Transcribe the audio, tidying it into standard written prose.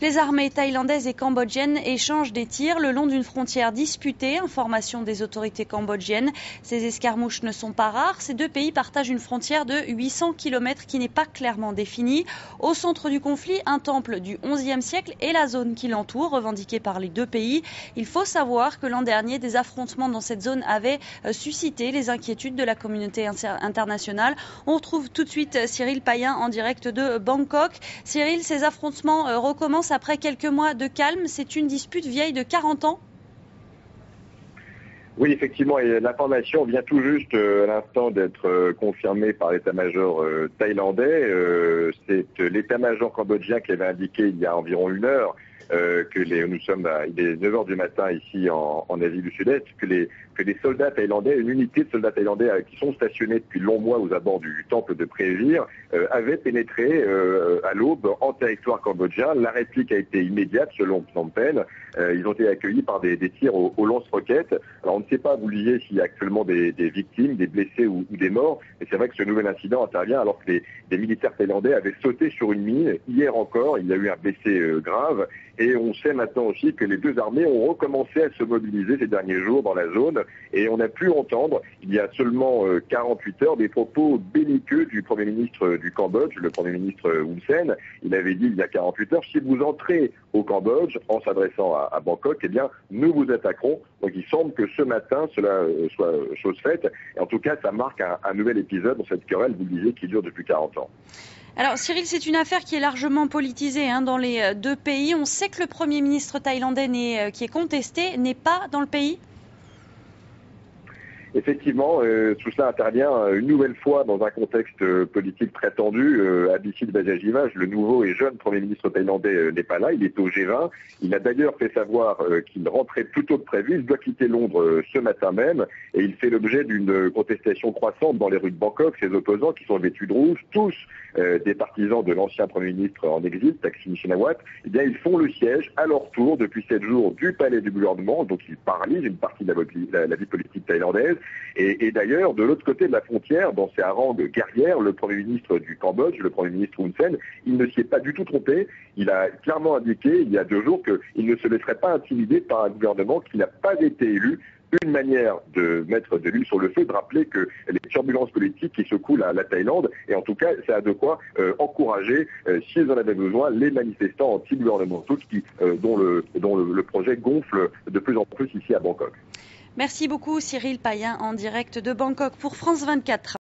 Les armées thaïlandaises et cambodgiennes échangent des tirs le long d'une frontière disputée, information des autorités cambodgiennes. Ces escarmouches ne sont pas rares. Ces deux pays partagent une frontière de 800 km qui n'est pas clairement définie. Au centre du conflit, un temple du XIe siècle et la zone qui l'entoure, revendiquée par les deux pays. Il faut savoir que l'an dernier, des affrontements dans cette zone avaient suscité les inquiétudes de la communauté internationale. On retrouve tout de suite Cyril Payen en direct de Bangkok. Cyril, ces affrontements recommencent après quelques mois de calme. C'est une dispute vieille de 40 ans. Oui, effectivement, et l'information vient tout juste à l'instant d'être confirmée par l'état-major thaïlandais. C'est l'état-major cambodgien qui avait indiqué il y a environ une heure nous sommes il est 9h du matin ici en Asie du Sud-Est, que les soldats thaïlandais, une unité de soldats thaïlandais qui sont stationnés depuis de longs mois aux abords du temple de Prévire, avaient pénétré à l'aube en territoire cambodgien. La réplique a été immédiate selon Phnom Penh. Ils ont été accueillis par des tirs au lance-roquettes. Alors on ne sait pas, vous le disiez, s'il y a actuellement des victimes, des blessés ou des morts, mais c'est vrai que ce nouvel incident intervient alors que des militaires thaïlandais avaient sauté sur une mine. Hier encore, il y a eu un blessé grave. Et on sait maintenant aussi que les deux armées ont recommencé à se mobiliser ces derniers jours dans la zone. Et on a pu entendre, il y a seulement 48 heures, des propos belliqueux du Premier ministre du Cambodge, le Premier ministre Hun Sen. Il avait dit il y a 48 heures, si vous entrez au Cambodge en s'adressant à Bangkok, eh bien, nous vous attaquerons. Donc il semble que ce matin, cela soit chose faite. Et en tout cas, ça marque un nouvel épisode dans cette querelle, vous le disiez, qui dure depuis 40 ans. Alors Cyril, c'est une affaire qui est largement politisée dans les deux pays. On sait que le Premier ministre thaïlandais qui est contesté n'est pas dans le pays. Effectivement, tout cela intervient une nouvelle fois dans un contexte politique très tendu. Abhisit Bajajimaj, le nouveau et jeune Premier ministre thaïlandais, n'est pas là, il est au G20. Il a d'ailleurs fait savoir qu'il rentrait plus tôt que prévu. Il doit quitter Londres ce matin même et il fait l'objet d'une contestation croissante dans les rues de Bangkok. Ses opposants qui sont vêtus de rouge, tous des partisans de l'ancien Premier ministre en exil, Thaksin Shinawatra, eh bien ils font le siège à leur tour depuis 7 jours du palais du gouvernement. Donc ils paralysent une partie de la vie politique thaïlandaise. Et d'ailleurs, de l'autre côté de la frontière, dans ses harangues guerrières, le Premier ministre du Cambodge, le Premier ministre Hun Sen, il ne s'y est pas du tout trompé. Il a clairement indiqué il y a 2 jours qu'il ne se laisserait pas intimider par un gouvernement qui n'a pas été élu. Une manière de mettre de l'huile sur le feu, de rappeler que les turbulences politiques qui secouent la Thaïlande, et en tout cas, ça a de quoi encourager, s'ils en avaient besoin, les manifestants anti-gouvernementaux dont le projet gonfle de plus en plus ici à Bangkok. Merci beaucoup Cyril Payen en direct de Bangkok pour France 24.